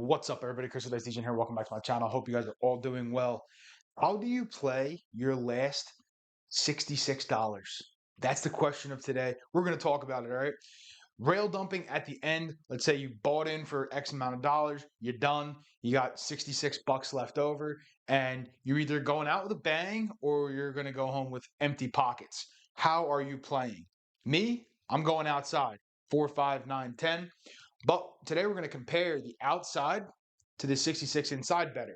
What's up, everybody? Chris with DJ here. Welcome back to my channel. Hope you guys are all doing well. How do you play your last $66? That's the question of today. We're going to talk about it, all right? Rail dumping at the end. Let's say you bought in for X amount of dollars. You're done. You got 66 bucks left over, and you're either going out with a bang or you're going to go home with empty pockets. How are you playing? Me, I'm going outside. 4, 5, 9, 10. But today we're going to compare the outside to the 66 inside better.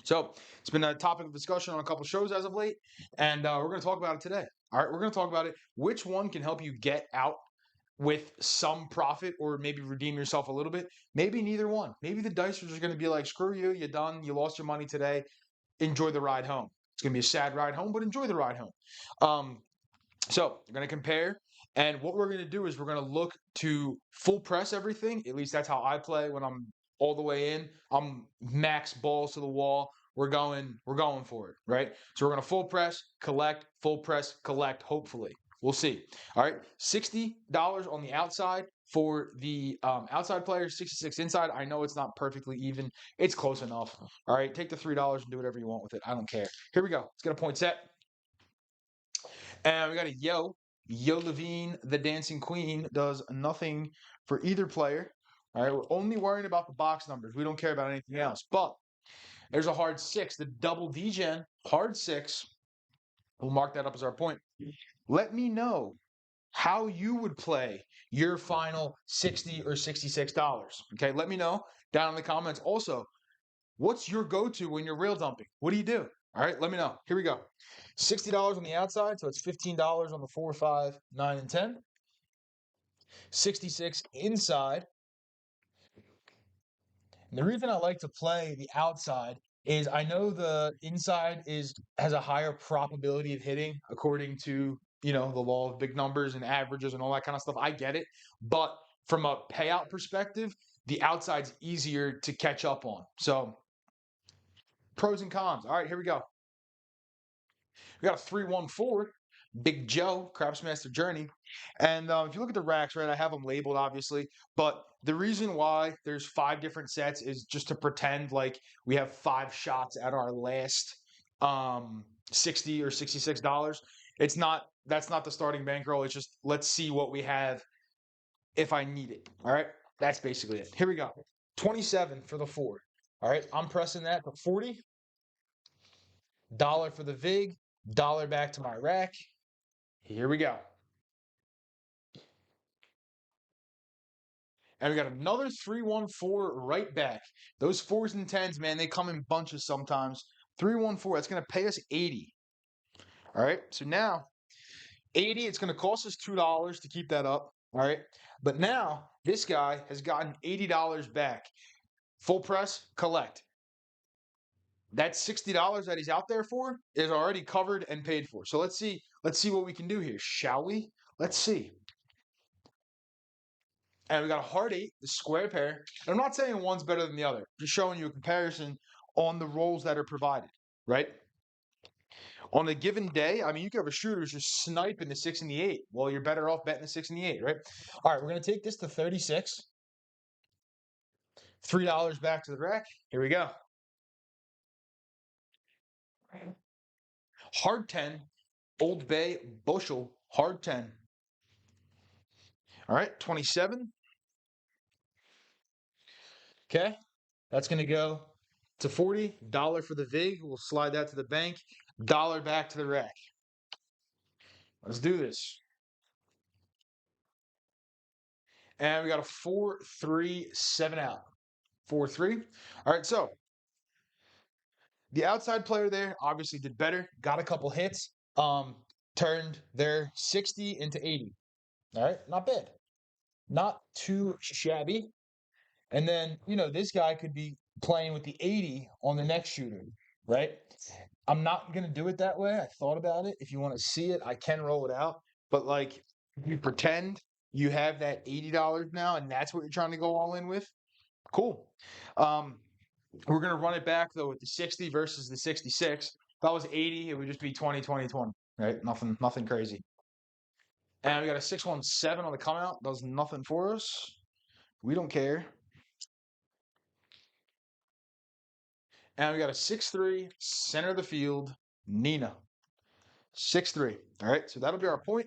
So it's been a topic of discussion on a couple shows as of late, and we're going to talk about it today. All right, we're going to talk about it. Which one can help you get out with some profit or maybe redeem yourself a little bit? Maybe neither one. Maybe the dice are just going to be like, screw you, you're done, you lost your money today. Enjoy the ride home. It's going to be a sad ride home, but enjoy the ride home. So we're going to compare. And what we're going to do is we're going to look to full press everything. At least that's how I play when I'm all the way in. I'm max balls to the wall. We're going for it, right? So we're going to full press, collect, hopefully. We'll see. All right, $60 on the outside for the outside player, 66 inside. I know it's not perfectly even. It's close enough. All right, take the $3 and do whatever you want with it. I don't care. Here we go. Let's get a point set. And we got a Yo Levine, the Dancing Queen, does nothing for either player. All right, we're only worrying about the box numbers. We don't care about anything else. But there's a hard 6, the double D-Gen, hard 6. We'll mark that up as our point. Let me know how you would play your final $60 or $66. Okay, let me know down in the comments. Also, what's your go-to when you're rail dumping? What do you do? All right, let me know. Here we go. $60 on the outside, so it's $15 on the 4, 5, 9, and 10. 66 inside. And the reason I like to play the outside is I know the inside has a higher probability of hitting according to, the law of big numbers and averages and all that kind of stuff. I get it. But from a payout perspective, the outside's easier to catch up on. So pros and cons. All right, here we go. We got a 3-1-4, Big Joe, Craftsmaster Journey. And if you look at the racks, right, I have them labeled, obviously. But the reason why there's 5 different sets is just to pretend like we have 5 shots at our last $60 or $66. That's not the starting bankroll. It's just, let's see what we have if I need it. All right, that's basically it. Here we go. 27 for the 4. All right, I'm pressing that to 40. $1 for the VIG. $1 back to my rack. Here we go. And we got another 3-1-4 right back. Those 4s and 10s, man, they come in bunches sometimes. 3-1-4, that's going to pay us 80. All right, so now 80, it's going to cost us $2 to keep that up. All right, but now this guy has gotten $80 back. Full press, collect. That $60 that he's out there for is already covered and paid for. So let's see what we can do here, shall we? Let's see. And we got a hard 8, the square pair. And I'm not saying one's better than the other. Just showing you a comparison on the rolls that are provided, right? On a given day, I mean, you could have a shooter who's just sniping the 6 and the 8. Well, you're better off betting the 6 and the 8, right? All right, we're going to take this to 36. $3 back to the rack. Here we go. Hard 10, Old Bay Bushel, hard 10. All right, 27. Okay, that's going to go to 40. $1 for the VIG. We'll slide that to the bank. $1 back to the rack. Let's do this. And we got a 4-3, 7 out. 4-3. All right, so the outside player there obviously did better. Got a couple hits. Turned their 60 into 80. All right, not bad. Not too shabby. And then, this guy could be playing with the 80 on the next shooter, right? I'm not going to do it that way. I thought about it. If you want to see it, I can roll it out. But, you pretend you have that $80 now, and that's what you're trying to go all in with. Cool. We're going to run it back, though, with the 60 versus the 66. If that was 80, it would just be 20, 20, 20, right? Nothing crazy. And we got a 6-1-7 on the come out. Does nothing for us. We don't care. And we got a 6'3", center of the field, Nina. 6'3". All right, so that'll be our point.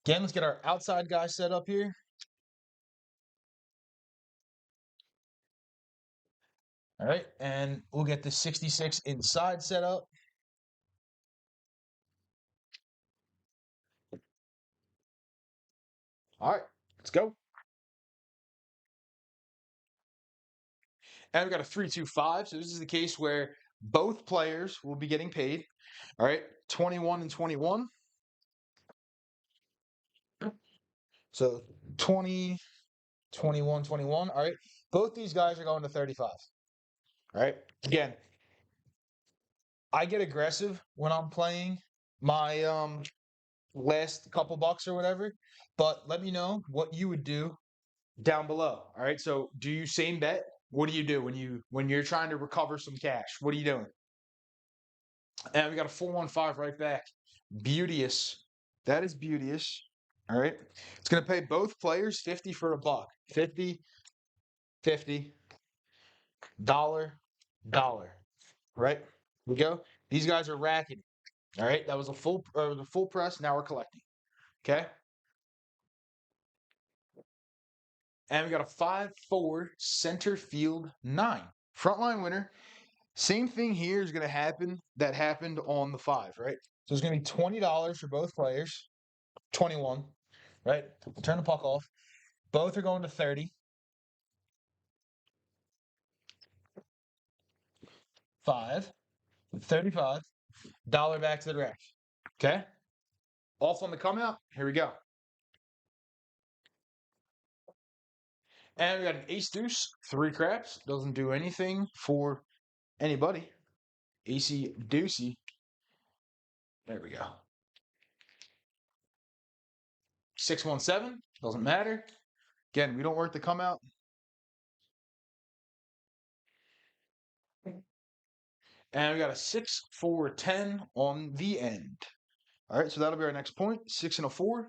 Again, let's get our outside guy set up here. All right, and we'll get the 66 inside set up. All right, let's go. And we've got a 3-2-5. So this is the case where both players will be getting paid. All right, 21 and 21. So 20, 21, 21. All right, both these guys are going to 35. All right, again, I get aggressive when I'm playing my last couple bucks or whatever, but let me know what you would do down below. All right, so do you same bet? What do you do when you're trying to recover some cash? What are you doing? And we got a 4-1-5 right back. Beauteous. That is beauteous. All right. It's going to pay both players 50 for a buck. 50, 50, dollar, dollar. Right? Here we go. These guys are racking. All right. That was the full press. Now we're collecting. Okay. And we got a 5-4 center field 9. Frontline winner. Same thing here is going to happen that happened on the 5, right? So it's going to be $20 for both players. 21, right? We'll turn the puck off. Both are going to 30. 5, 35, dollar back to the rack. Okay? Off on the come out. Here we go. And we got an ace deuce, 3 craps. Doesn't do anything for anybody. Acey deucey. There we go. 6-1-7. Doesn't matter. Again, we don't work the come out. And we got a 6-4-10 on the end. All right, so that'll be our next point. 6 and a 4.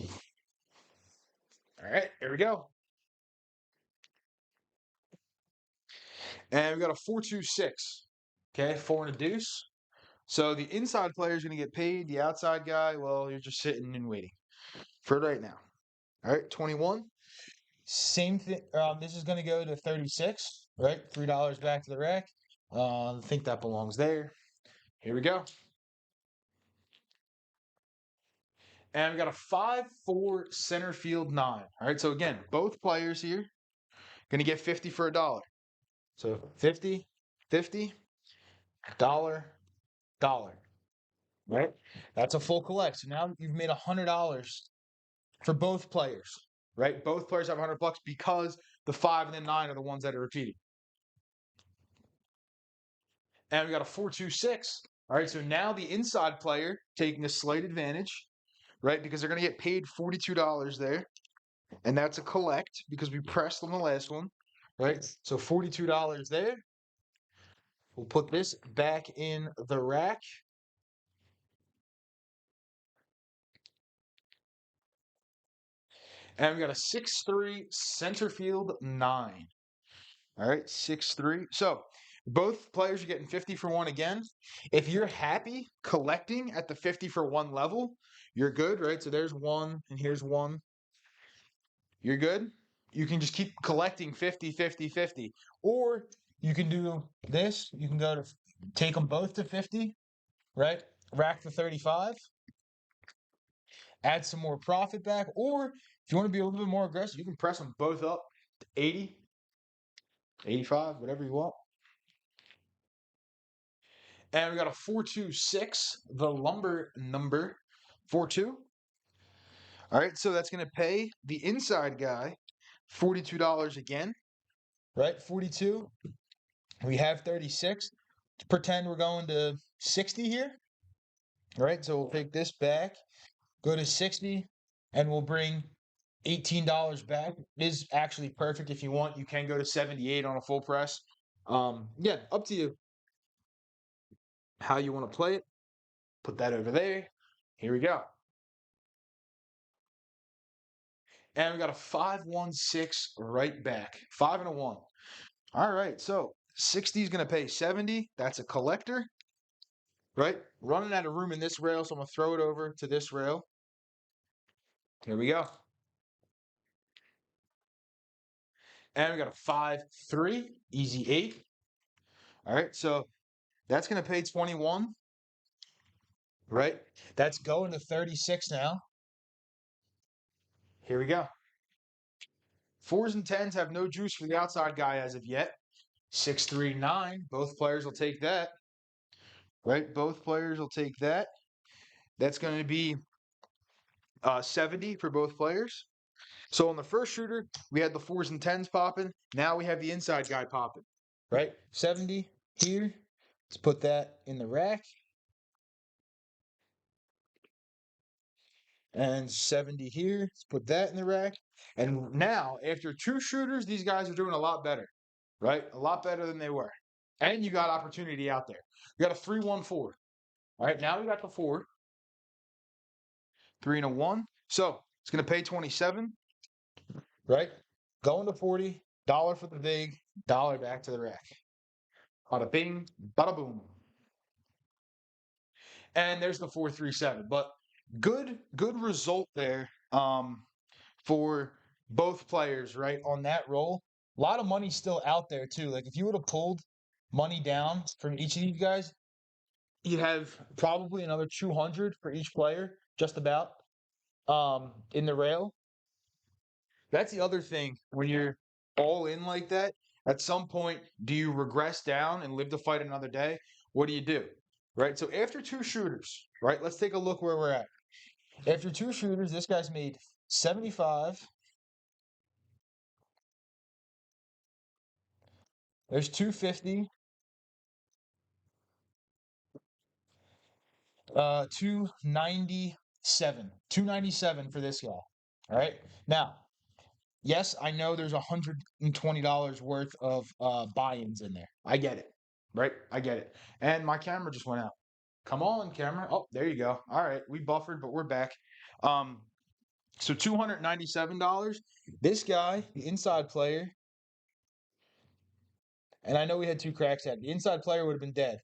All right, here we go. And we got a 4-2-6. Okay, 4 and a deuce. So the inside player is going to get paid. The outside guy, well, you're just sitting and waiting for right now. All right, 21. Same thing. This is going to go to 36, right? $3 back to the rack. I think that belongs there. Here we go. And we got a 5-4 center field 9. All right, so again, both players here going to get 50 for a dollar. So 50, 50, dollar, dollar. Right? That's a full collect. So now you've made $100 for both players. Right? Both players have $100 because the 5 and the 9 are the ones that are repeating. And we got a 4-2-6. All right, so now the inside player taking a slight advantage, right? Because they're going to get paid $42 there. And that's a collect because we pressed on the last one, right? So $42 there. We'll put this back in the rack. And we got a 6-3 center field 9. All right, 6-3. So both players are getting 50 for 1 again. If you're happy collecting at the 50 for 1 level, you're good, right? So there's 1 and here's 1. You're good. You can just keep collecting 50, 50, 50. Or you can do this. You can go to take them both to 50, right? Rack the 35. Add some more profit back. Or if you want to be a little bit more aggressive, you can press them both up to 80, 85, whatever you want. And we got a 4-2-6, the lumber number 4-2. All right, so that's going to pay the inside guy $42 again, right? 42. We have 36. To pretend we're going to 60 here. All right, so we'll take this back, go to 60, and we'll bring $18 back. It is actually perfect if you want. You can go to 78 on a full press. Yeah, up to you how you want to play it. Put that over there. Here we go. And we got a 5-1-6 right back. 5 and a 1. All right, so 60 is going to pay 70. That's a collector, right? Running out of room in this rail, so I'm going to throw it over to this rail. Here we go. And we got a 5-3, easy 8. All right, so that's going to pay 21, right? That's going to 36 now. Here we go. 4s and 10s have no juice for the outside guy as of yet. 6, 3, 9. Both players will take that, right? Both players will take that. That's going to be 70 for both players. So on the first shooter, we had the 4s and 10s popping. Now we have the inside guy popping, right? 70 here. Let's put that in the rack. And 70 here. Let's put that in the rack. And now, after 2 shooters, these guys are doing a lot better, right? A lot better than they were. And you got opportunity out there. You got a 3-1-4. All right, now we got the 4. 3 and a 1. So it's going to pay 27, right? Going to 40. $1 for the vig. $1 back to the rack. Bada bing, bada boom. And there's the 4-3-7. But good result there for both players, right? On that roll. A lot of money still out there too. Like if you would have pulled money down from each of these guys, you'd have probably another 200 for each player, just about, in the rail. That's the other thing when you're all in like that. At some point, do you regress down and live to fight another day? What do? Right? So after 2 shooters, right? Let's take a look where we're at. After 2 shooters, this guy's made 75. There's 250. 297. 297 for this guy. All right. Now, yes, I know there's $120 worth of buy-ins in there. I get it. Right? I get it. And my camera just went out. Come on, camera. Oh, there you go. All right. We buffered, but we're back. So $297. This guy, the inside player, and I know we had 2 cracks at it. The inside player would have been dead.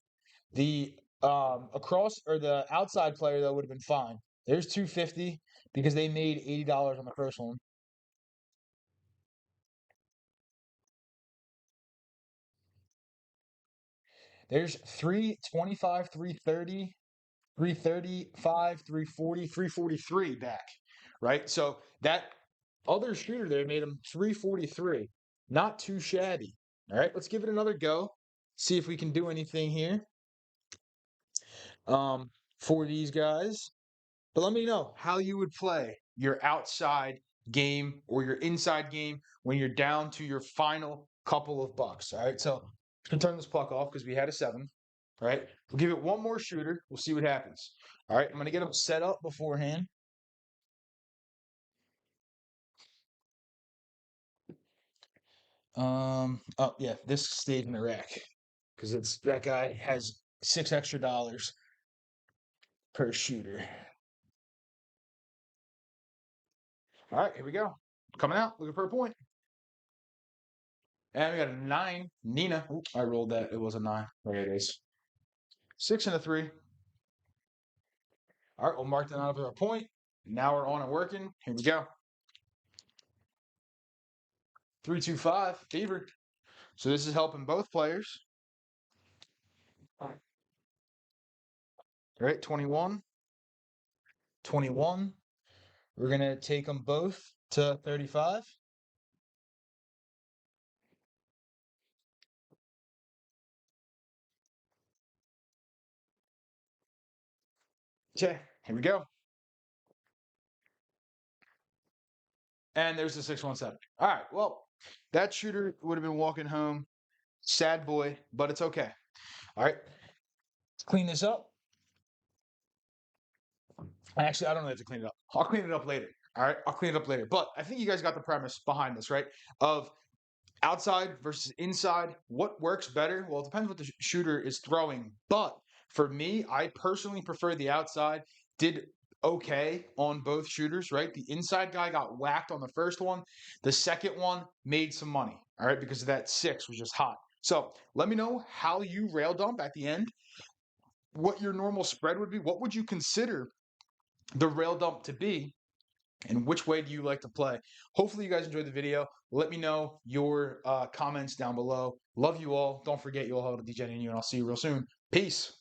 The the outside player though would have been fine. There's 250 because they made $80 on the first one. There's 325, 330, 335, 340, 343 back, right? So that other shooter there made him 343. Not too shabby. All right, let's give it another go. See if we can do anything here for these guys. But let me know how you would play your outside game or your inside game when you're down to your final couple of bucks. All right, so I'm gonna turn this puck off because we had a 7. All right, we'll give it one more shooter. We'll see what happens. All right, I'm gonna get them set up beforehand. Oh yeah, this stayed in the rack because it's that guy has $6 extra per shooter. All right, here we go. Coming out, looking for a point. And we got a 9. Nina. Oops, I rolled that. It was a 9. There it is. 6 and a 3. All right, we'll mark that out for a point. Now we're on and working. Here we go. 3-2-5. Fever. So this is helping both players. All right, 21. 21. We're going to take them both to 35. Okay, here we go. And there's the 617. All right, well, that shooter would have been walking home. Sad boy, but it's okay. All right, let's clean this up. Actually, I don't have to clean it up. I'll clean it up later. All right, I'll clean it up later. But I think you guys got the premise behind this, right? Of outside versus inside. What works better? Well, it depends what the shooter is throwing. But for me, I personally prefer the outside. Did okay on both shooters, right? The inside guy got whacked on the first one. The second one made some money, all right, because that 6 was just hot. So let me know how you rail dump at the end, what your normal spread would be. What would you consider the rail dump to be? And which way do you like to play? Hopefully you guys enjoyed the video. Let me know your comments down below. Love you all. Don't forget you all have a DJ in you, and I'll see you real soon. Peace.